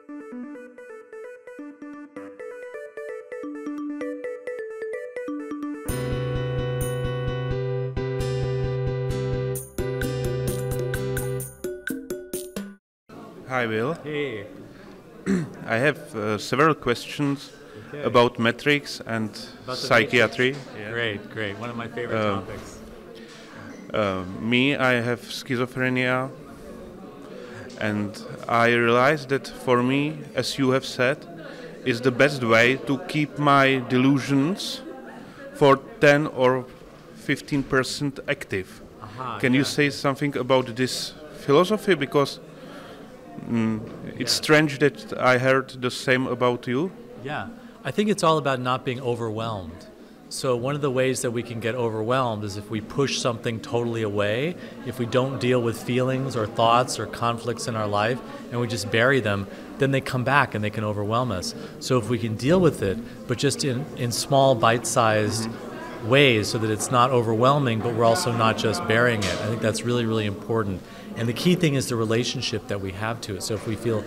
Hi, Will. Hey. I have several questions about metrics and psychiatry. Yeah. Great. One of my favorite topics. I have schizophrenia, and I realize that for me, as you have said, is the best way to keep my delusions for 10 or 15% active. Can you say something about this philosophy? Because it's strange that I heard the same about you. Yeah, I think it's all about not being overwhelmed. So one of the ways that we can get overwhelmed is if we push something totally away, if we don't deal with feelings or thoughts or conflicts in our life and we just bury them, then they come back and they can overwhelm us. So if we can deal with it, but just in small bite-sized ways so that it's not overwhelming, but we're also not just burying it, I think that's really, really important. And the key thing is the relationship that we have to it. So if we feel,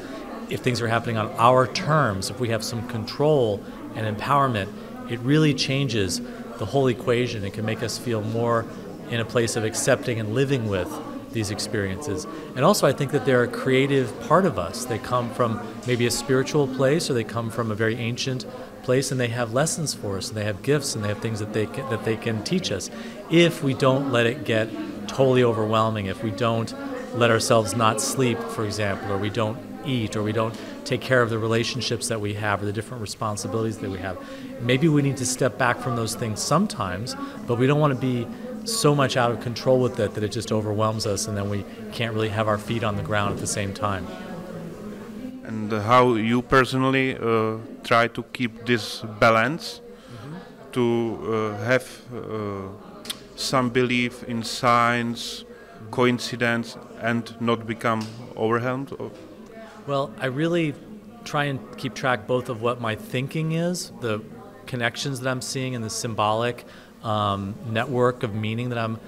if things are happening on our terms, if we have some control and empowerment, it really changes the whole equation. It can make us feel more in a place of accepting and living with these experiences. And also I think that they're a creative part of us. They come from maybe a spiritual place, or they come from a very ancient place, and they have lessons for us, and they have gifts, and they have things that they can teach us. If we don't let it get totally overwhelming, if we don't let ourselves not sleep, for example, or we don't eat, or we don't take care of the relationships that we have, or the different responsibilities that we have. Maybe we need to step back from those things sometimes, but we don't want to be so much out of control with it that it just overwhelms us, and then we can't really have our feet on the ground at the same time. And how you personally try to keep this balance, to have some belief in science, coincidence, and not become overwhelmed? Well, I really try and keep track both of what my thinking is, the connections that I'm seeing in the symbolic network of meaning that I'm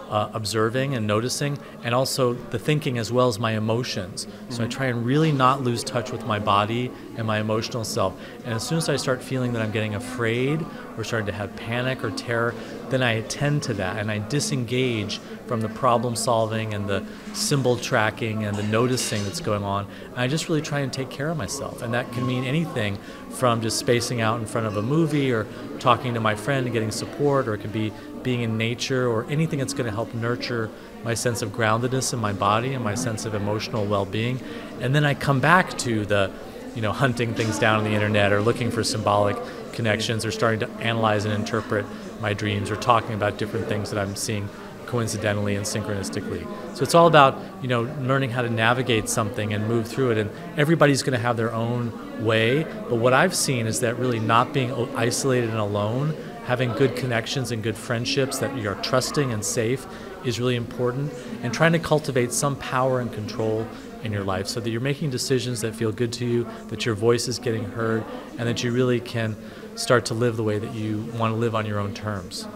observing and noticing, and also the thinking as well as my emotions. So I try and really not lose touch with my body and my emotional self. And as soon as I start feeling that I'm getting afraid or starting to have panic or terror, then I attend to that and I disengage from the problem solving and the symbol tracking and the noticing that's going on. And I just really try and take care of myself. And that can mean anything from just spacing out in front of a movie, or talking to my friend and getting support, or it could be being in nature, or anything that's going to help nurture my sense of groundedness in my body and my sense of emotional well-being. And then I come back to the, hunting things down on the internet, or looking for symbolic connections, or starting to analyze and interpret my dreams, or talking about different things that I'm seeing coincidentally and synchronistically. So it's all about, learning how to navigate something and move through it. And everybody's going to have their own way. But what I've seen is that really not being isolated and alone, having good connections and good friendships that you're trusting and safe is really important, and trying to cultivate some power and control in your life so that you're making decisions that feel good to you, that your voice is getting heard, and that you really can start to live the way that you want to live on your own terms.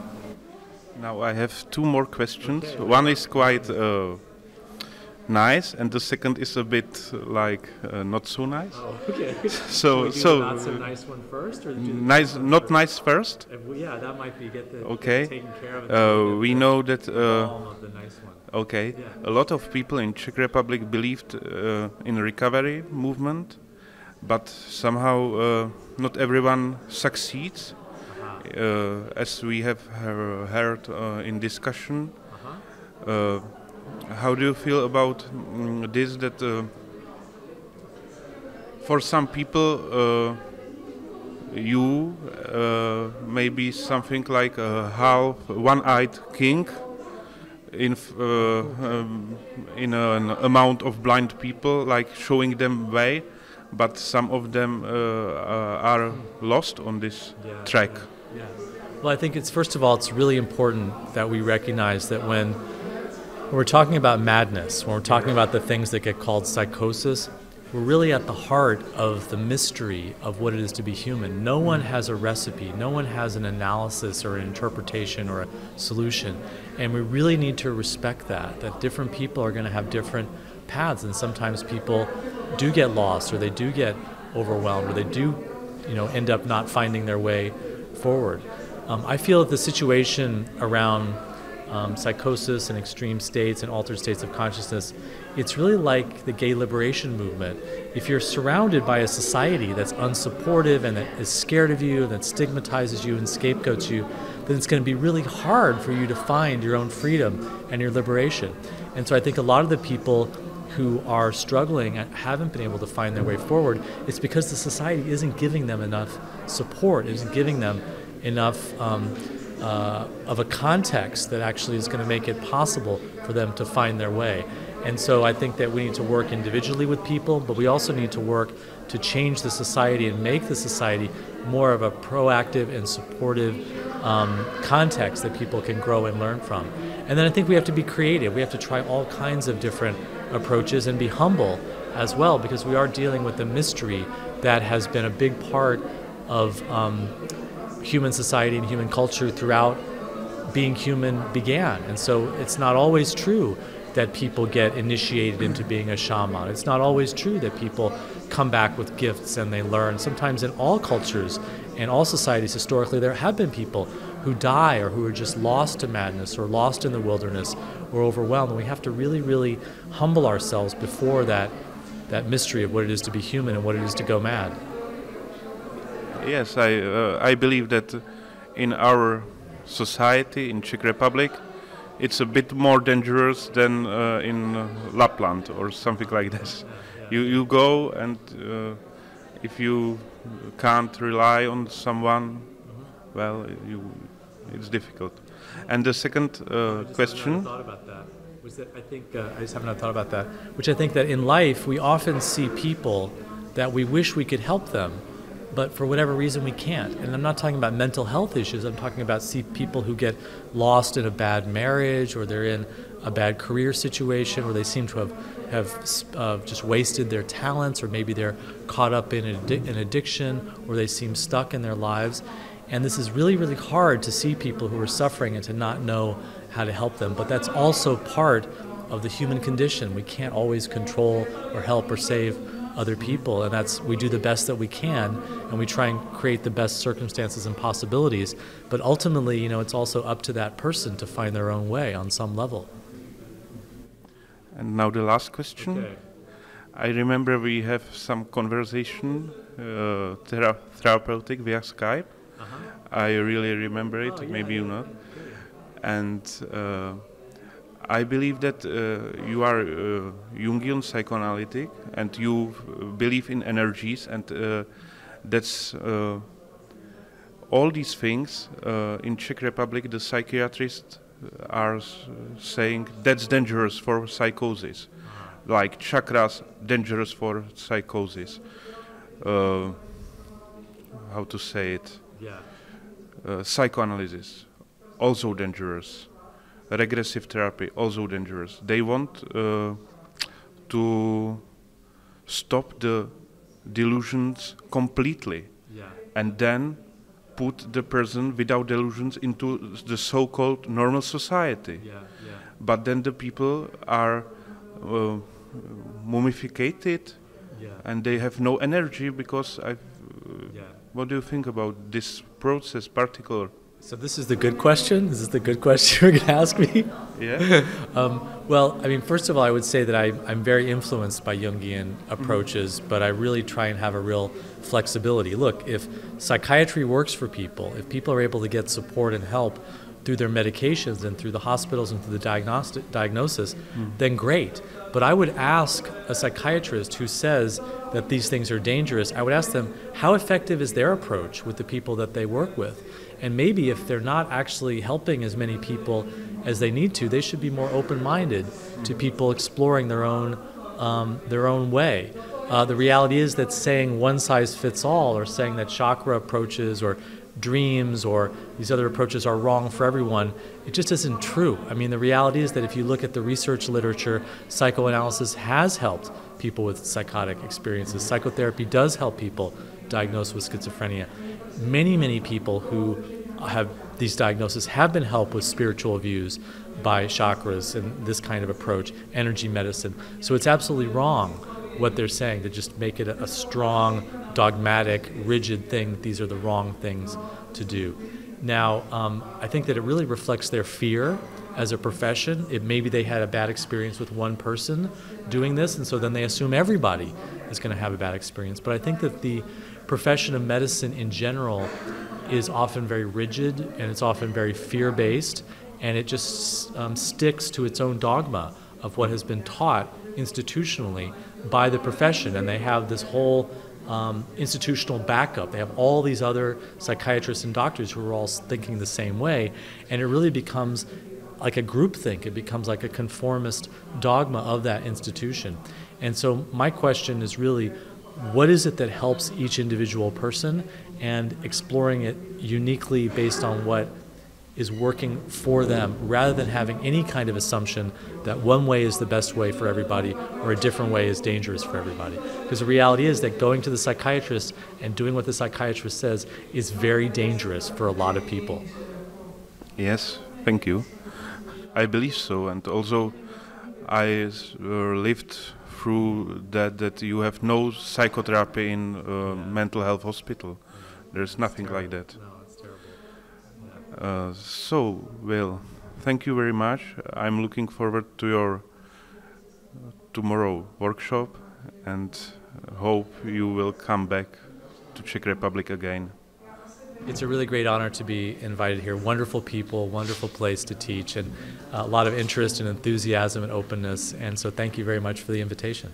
Now I have two more questions. Okay. One is quite nice, and the second is a bit like not so nice. Oh, okay. So not so nice one first, or nice, not nice first. Yeah, that might be get the okay. Taken care of. We know that. Of the nice one. Okay, yeah. A lot of people in Czech Republic believed in recovery movement, but somehow not everyone succeeds. As we have heard in discussion. How do you feel about this, that for some people you may be something like a half one-eyed king in an amount of blind people, like showing them way, but some of them are lost on this track? Yeah. Well, I think first of all, it's really important that we recognize that when we're talking about madness, when we're talking about the things that get called psychosis, we're really at the heart of the mystery of what it is to be human. No one has a recipe, no one has an analysis or an interpretation or a solution. And we really need to respect that different people are going to have different paths, and sometimes people do get lost, or they do get overwhelmed, or they do, end up not finding their way forward. I feel that the situation around psychosis and extreme states and altered states of consciousness, it's really like the gay liberation movement. If you're surrounded by a society that's unsupportive and that is scared of you, and that stigmatizes you and scapegoats you, then it's going to be really hard for you to find your own freedom and your liberation. And so I think a lot of the people who are struggling and haven't been able to find their way forward, it's because the society isn't giving them enough support, isn't giving them enough of a context that actually is going to make it possible for them to find their way. And so I think that we need to work individually with people, but we also need to work to change the society and make the society more of a proactive and supportive context that people can grow and learn from. And then I think we have to be creative. We have to try all kinds of different approaches and be humble as well, because we are dealing with a mystery that has been a big part of human society and human culture throughout being human began. And so it's not always true that people get initiated into being a shaman. It's not always true that people come back with gifts and they learn. Sometimes in all cultures and all societies historically, there have been people who die or who are just lost to madness or lost in the wilderness or overwhelmed. And we have to really, really humble ourselves before that mystery of what it is to be human and what it is to go mad. Yes, I believe that in our society, in Czech Republic, it's a bit more dangerous than in Lapland or something like this. You go, and if you can't rely on someone, well, it's difficult. And the second question. Thought about that. Was that I think I just haven't thought about that. Which I think that in life we often see people that we wish we could help them, but for whatever reason we can't. And I'm not talking about mental health issues. I'm talking about people who get lost in a bad marriage, or they're in a bad career situation, or they seem to have just wasted their talents, or maybe they're caught up in an addiction, or they seem stuck in their lives. And this is really, really hard to see people who are suffering and to not know how to help them. But that's also part of the human condition. We can't always control or help or save other people, and we do the best that we can, and we try and create the best circumstances and possibilities. But ultimately, it's also up to that person to find their own way on some level. And now the last question. Okay. I remember we have some conversation, therapeutic via Skype. Uh-huh. I really remember it, Oh, yeah, maybe you not. Okay. And I believe that you are Jungian psychoanalytic, and you believe in energies, and that's all these things in Czech Republic. The psychiatrists are saying that's dangerous for psychosis, like chakras dangerous for psychosis. How to say it? Yeah. Psychoanalysis also dangerous. Regressive therapy, also dangerous. They want to stop the delusions completely, and then put the person without delusions into the so-called normal society. But then the people are mummified, and they have no energy because what do you think about this process particular? So this is the good question? Is this the good question you're going to ask me? Yeah. Well, I mean, first of all, I would say that I'm very influenced by Jungian approaches, but I really try and have a real flexibility. Look, if psychiatry works for people, if people are able to get support and help through their medications and through the hospitals and through the diagnosis, then great. But I would ask a psychiatrist who says that these things are dangerous, I would ask them, how effective is their approach with the people that they work with? And maybe if they're not actually helping as many people as they need to, they should be more open-minded to people exploring their own way. The reality is that saying one size fits all, or saying that chakra approaches or dreams or these other approaches are wrong for everyone, it just isn't true. I mean, the reality is that if you look at the research literature, psychoanalysis has helped people with psychotic experiences. Psychotherapy does help people diagnosed with schizophrenia. Many, many people who have these diagnoses have been helped with spiritual views by chakras and this kind of approach, energy medicine. So it's absolutely wrong what they're saying, to just make it a strong, dogmatic, rigid thing that these are the wrong things to do. Now, I think that it really reflects their fear as a profession. Maybe they had a bad experience with one person doing this, and so then they assume everybody is going to have a bad experience. But I think that the profession of medicine in general is often very rigid, and it's often very fear-based, and it just sticks to its own dogma of what has been taught institutionally by the profession, and they have this whole institutional backup. They have all these other psychiatrists and doctors who are all thinking the same way, and it really becomes like a groupthink. It becomes like a conformist dogma of that institution. And so my question is really, what is it that helps each individual person, and exploring it uniquely based on what is working for them, rather than having any kind of assumption that one way is the best way for everybody or a different way is dangerous for everybody. Because the reality is that going to the psychiatrist and doing what the psychiatrist says is very dangerous for a lot of people. Yes, thank you. I believe so, and also I lived through that you have no psychotherapy in mental health hospital. There's nothing like that. No, it's terrible. So, Will, thank you very much. I'm looking forward to your tomorrow workshop, and hope you will come back to Czech Republic again. It's a really great honor to be invited here. Wonderful people, wonderful place to teach, and a lot of interest and enthusiasm and openness. And so thank you very much for the invitation.